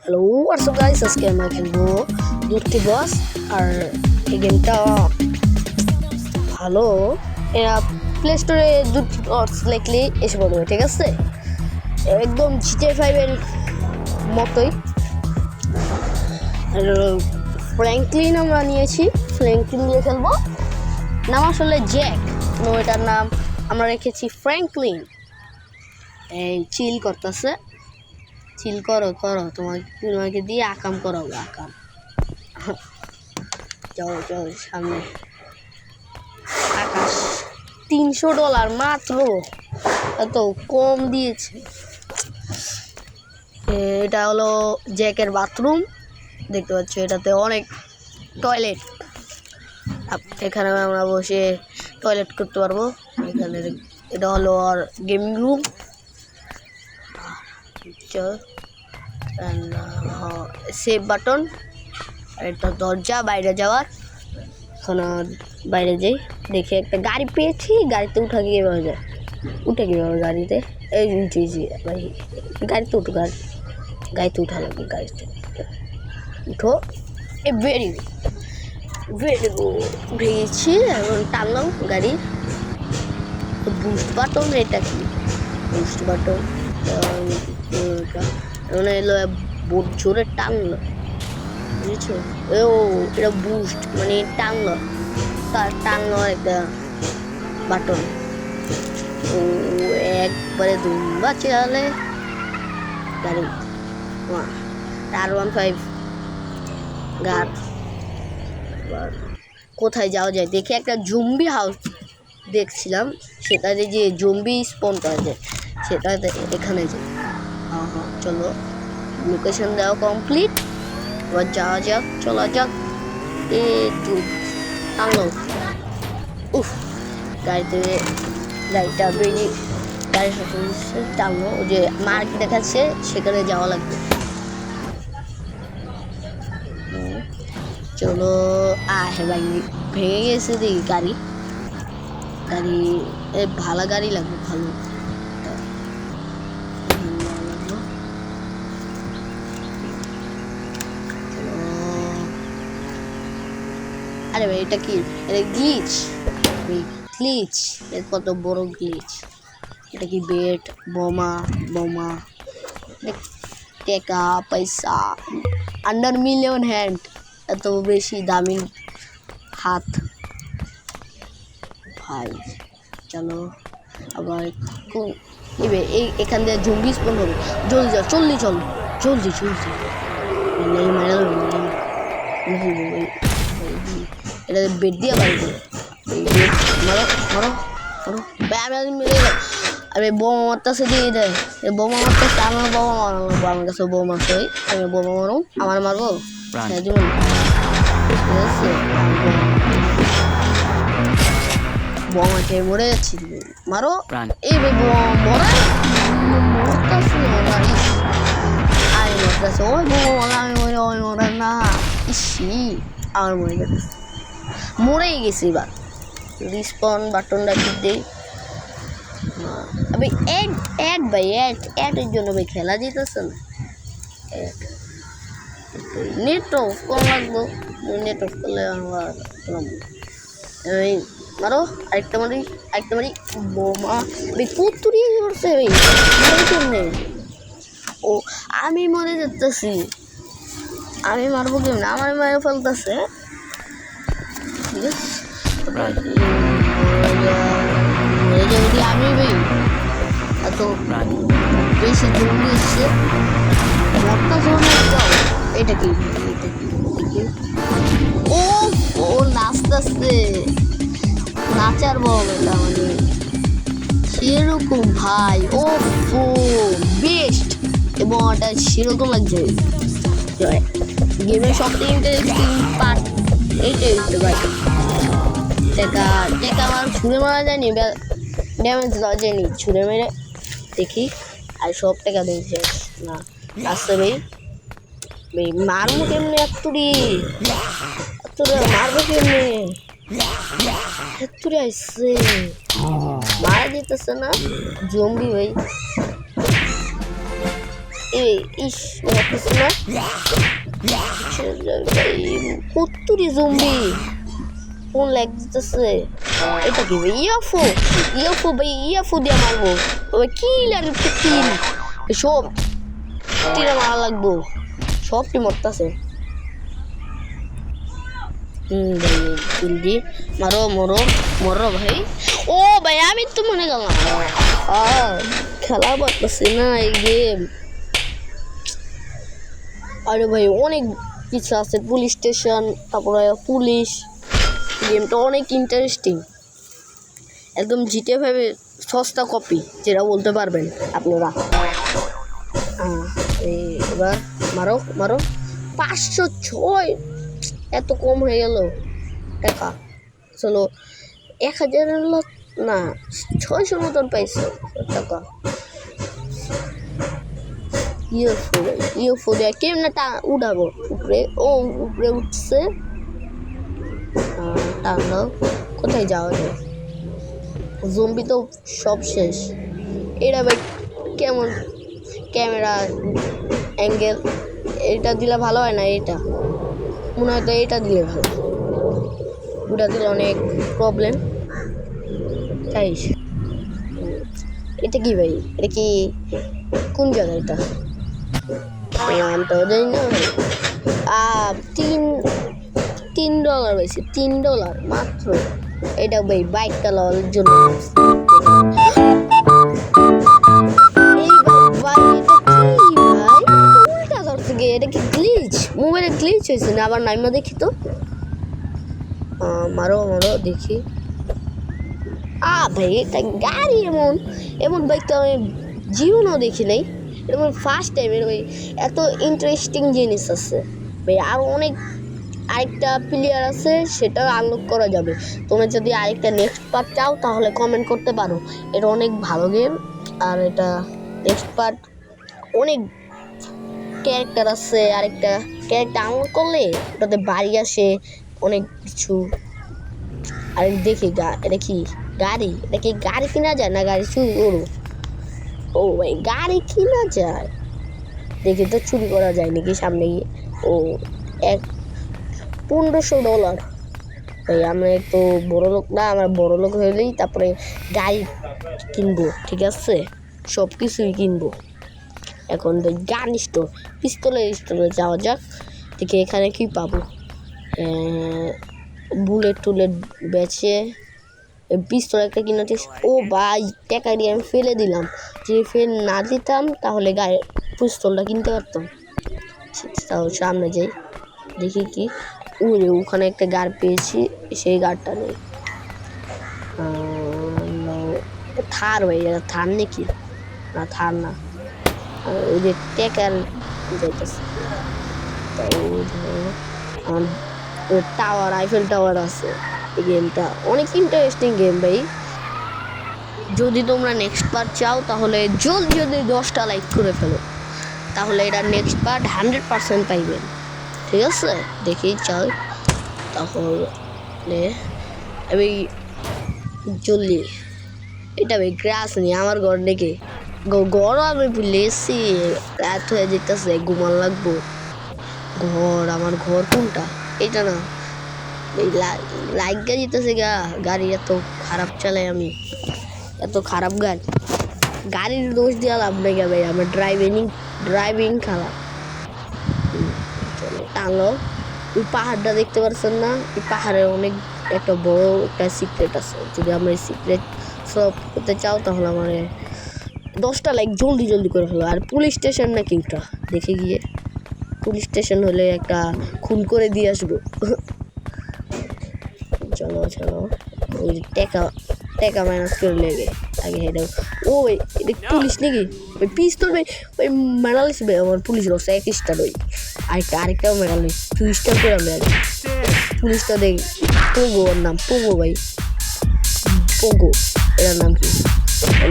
Hello WhatsApp guys, আজকে আমরা খেলবো দুটি বস। আর এই গেমটা ভালো, এরা প্লে স্টোরে দুটি বস লিখলে এসে পড়বে, ঠিক আছে? একদম GTA 5 এর মতোই। আর ফ্র্যাঙ্কলিন আমরা নিয়েছি, ফ্র্যাঙ্কলিন দিয়ে খেলবো। নাম আসলে জ্যাক, এটার নাম আমরা রেখেছি ফ্র্যাঙ্কলিন। এই চিল করতেছে, চিল করো তোমাকে দিয়ে আকাম করাবো, আকাম। যাও সামনে। আকাশ $300 মাত্র, এত কম দিয়েছে। এটা হলো জ্যাকের বাথরুম, দেখতে পাচ্ছ। এটাতে অনেক টয়লেট, এখানে আমরা বসে টয়লেট করতে পারবো। এখানে এটা হলো আর গেমিং রুম, সেভ বাটন। আর এটা দরজা বাইরে যাওয়ার। এখন বাইরে যাই, দেখে একটা গাড়ি পেয়েছি। গাড়িতে উঠে কীভাবে যায়, গাড়িতে? এই জি ভাই, গাড়িতে উঠো, গাড়িতে উঠা লাগবে, গাড়িতে উঠো। এই ভেরি গুড, উঠে গেছি। এখন টানলাম গাড়ি, বুস্ট বাটন। এটা কি বুস্ট বাটন? মানে এলো বহুত জোরে টানলো, বুঝেছো? ও এটা বুস্ট, মানে টানলো একটা বাটন। ও একবারে দুম্বা চালে গাড়ি। R15 গার। কোথায় যাওয়া যায় দেখে একটা জম্বি হাউস দেখছিলাম, সেটাতে যে জম্বি স্পন করা যায়, সেটাতে এখানে যাই। হ্যাঁ চলো, লোকেশন দেওয়া কমপ্লিট, এবার যাওয়া যাক, চলা যাক। টানলো, উফ, গাড়িটা বেরিয়ে গাড়ির সাথে টানলো। ওই যে মার্ক দেখাচ্ছে, সেখানে যাওয়া লাগবে। চলো হ্যাঁ ভাই, ভেঙে গেছে দেখি গাড়ি ভালো গাড়ি লাগবে, ভালো। আরে ভাই এটা কি? এটা গ্লিচ, কত বড় গ্লিচ। এটা কি? বেট, বোমা, টাকা পয়সা, আন্ডার মিলিয়ন হ্যান্ড, এত বেশি দামি হাত ভাই। চলো আবার এখান দিয়ে জঙ্গি স্পন হবে। জলদি এটা বেড দিয়ে বাড়িতে মারো। আরে বোমা মারতেছে, দিয়ে দেয় বোমা মারতেছে। আমার বোমা মারবো, আমার কাছে বোমা আছে, আমি বোমা মারো। আমার মারবো, হ্যাঁ জীবন, ঠিক আছে? বোমা খেয়ে মরে যাচ্ছি, মারো। এই বোমা মরতেছে ওই বোমা, আমি মরে না। ইসি, আমার মরেই গেছি। এবার রিস্পন বাটনটা টিপ দেই। অ্যাডের জন্য ভাই খেলা যেতেছে না। নেট অফ কম লাগবো, নেট অফ করলে আমার মারো। আরেকটা মারি। বোমা কুতুরি করছে ভাই, কেমনে? ও আমি মরে যেতেছি, আমি মারবো কেমনে? আমার মেরে ফেলতেছে, ঠিক আছে? আমি ভাই এত বেশি জঙ্গি এসছে, এটা কি? ও নাচতেছে, নাচার বল এটা, মানে সেরকম ভাই। ও বেস্ট, এবং এটা সেরকম লাগছে। গেমের সবথেকে ইন্টারেস্টিং পার্ট এইটাই হচ্ছে ভাই। টেকা আমার ছুঁড়ে মারা যায়নি, ড্যামেজ দেওয়া যায়নি, ছুঁড়ে মেরে দেখি। আর সব টাকা দিয়েছে না, আসছে ভাই মারবো কেমনি? মারবো কেমনি? আসছে, মারা যেতেছে না জম্বি ভাই। ইস কিছু না কত্তুরি জম্বি কোন লাগতেছে এটা কি ভাই ইয়াফো ভাই ইয়াফো দিয়ে মারবো কিল আর কিল সব তীরে মারা লাগবো সবটি মরতেছে ভাই জলদি মারো মরো মরো ভাই ও ভাই আমি তো মনে গেলাম খেলা পারতেছি না এই গেম আরে ভাই অনেক কিছু আছে পুলিশ স্টেশন তারপরে পুলিশ গেমটা অনেক ইন্টারেস্টিং একদম জিটিএ ভাবে সস্তা কপি যেটা বলতে পারবেন আপনারা এবার মারো মারো 506 এত কম হয়ে গেল টাকা চলো 1000 না 600 মতন পাইছে টাকা ইউএফও দিয়ে কেমনে উঠাবো উপরে উপরে উঠছে টানলো কোথায় যাওয়া যায় জম্বি তো সব শেষ এটা ভাই কেমন ক্যামেরা অ্যাঙ্গেল এটা দিলে ভালো হয় না এটা মনে হয় তো এটা দিলে ভালো ওটা দিলে অনেক প্রবলেম তাই এটা কি ভাই এটা কি কোন জায়গা এটা নামটাও জানি না $3 পাইছি $3 মাত্র এটা ভাই বাইকটা লওয়ার জন্য এটা কি গ্লিচ মোবাইলে গ্লিচ হয়েছে না আবার নাইমা দেখি তো মারো মারো দেখি ভাই এটা গাড়ি এমন এমন বাইক তো আমি জীবনও দেখি নাই এরকম ফার্স্ট টাইম এর ভাই এত ইন্টারেস্টিং জিনিস আছে ভাই আর অনেক আরেকটা প্লেয়ার আছে সেটাও আনলক করা যাবে তোমরা যদি আরেকটা নেক্সট পার্ট চাও তাহলে কমেন্ট করতে পারো এটা অনেক ভালো গেম আর এটা নেক্সট পার্ট অনেক ক্যারেক্টার আছে আরেকটা ক্যারেক্টার আনলক করলে ওটাতে বাড়ি আসে অনেক কিছু আর দেখি এটা কি গাড়ি এটা কি গাড়ি কিনা যায় না গাড়ি চুরি করো ও ভাই গাড়ি কিনা যায় দেখি তো চুরি করা যায় নাকি সামনে গিয়ে $1500 ভাই আমরা তো বড় লোক না আমরা বড় লোক হলেই তারপরে গাড়ি কিনবো ঠিক আছে সব কিছুই কিনবো এখন তো গান স্টোর পিস্তলের স্টোরে যাওয়া যাক দেখি এখানে কি পাবো বুলেট টুলেট বেচে পিস্তল একটা কিনেছি ও ভাই টাকা দিয়ে আমি ফেলে দিলাম যদি ফেল না দিতাম তাহলে গায়ে পিস্তলটা কিনতে পারতাম তাহলে সামনে যাই দেখি কি ওখানে একটা গাড় পেয়েছি সেই গাড়টা নেই থার ভাই থার নাকি না থার না ওই যে টেকার যাইতেছে টাওয়ার আইফেল টাওয়ার আছে এই গেমটা অনেক ইন্টারেস্টিং গেম ভাই যদি তোমরা নেক্সট পার্ট চাও তাহলে জলদি যদি 10টা লাইক করে ফেলো তাহলে এটা নেক্সট পার্ট 100% পাইবেন ঠিক আছে দেখি চাই তাহলে আমি জলদি এটা ভাই গ্রাস নেই আমার ঘর ডেকে ঘরও আমি ভুলে এসছি রাত হয়ে যেতেছে ঘুমান লাগবো ঘর আমার ঘর কোনটা এটা না লাইক গা যেতেছে গাড়ি এত খারাপ চালাই আমি এত খারাপ গাড়ির দোষ দেওয়া লাভ নেই ভাই আমার ড্রাইভিং খারাপ টানলো ওই পাহাড়টা দেখতে পাচ্ছেন না এই পাহাড়ে অনেক একটা বড় একটা সিক্রেট আছে যদি আমরা এই সিক্রেট সব করতে চাও তাহলে আমার 10টা লাইক জলদি করে ফেলো আর পুলিশ স্টেশন নাকি ওটা দেখে গিয়ে পুলিশ স্টেশন হলে একটা খুন করে দিয়ে আসবো চলো ওই টাকা মাইনাস করে লেগে আগে হেঁটে এটা পুলিশ নাকি ওই পিস্তল ভাই ওই মেডালিস ভাই আমার পুলিশ রয়েছে 1 স্টার ওই আরেকটাও মেডালিস 2 স্টার করে আমরা পুলিশটা দেখ পোগো ওর নাম পোগো ভাই পোগো এটার নাম কি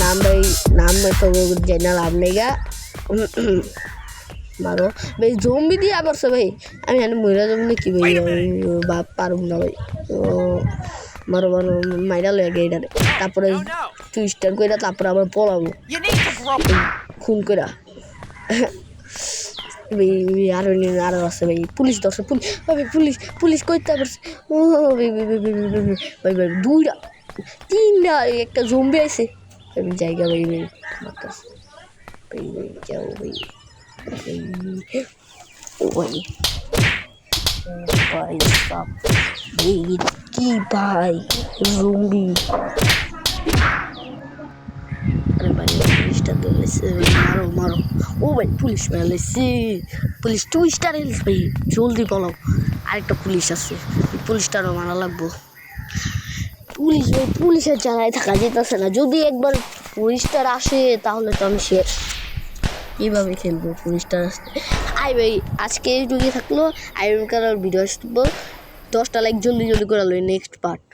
নাম ভাই নাম তো জানি লাভ নেই গা মারো ভাই জম্বি দিয়ে আবার ভাই আমি জানি মহিলা জম্বি কি ভাই বাপ পারব না ভাই মারো মাইরা লয়ে এটারে তারপরে 2 স্টার কইরা তারপরে আবার পলাবো খুন কইরা ভাই আরো আছে ভাই, পুলিশ ধরছে, পুলিশ ভাই, পুলিশ পুলিশ কইতে পারছে। ও ভাই ভাই ভাই ভাই ভাই ভাই ভাই ভাই দুইটা তিনটা একটা জম্বি আছে আমি জায়গা ভাই ভাই ভাই ভাই যাও ভাই ও ভাই ভাই সাপ ভাই কি ভাই জম্বি। আরে ভাই পুলিশটা ধরেছে ভাই, মারো মারো। ও ভাই পুলিশ মেলেছে, পুলিশ 2 স্টার হেলস ভাই, জলদি পালাও। আরেকটা পুলিশ আছে, পুলিশটারও মারা লাগবো। পুলিশ ভাই পুলিশের জায়গায় থাকা যেতেছে না, যদি একবার পুলিশটার আসে তাহলে তো আমি শেষ। কীভাবে খেলবো পুলিশটার আসতে? আই ভাই আজকে এইটুকুই থাকলো, আইরন কালার ভিডিও আসবো, 10টা লাইক জলদি জলদি করালো নেক্সট পার্ট।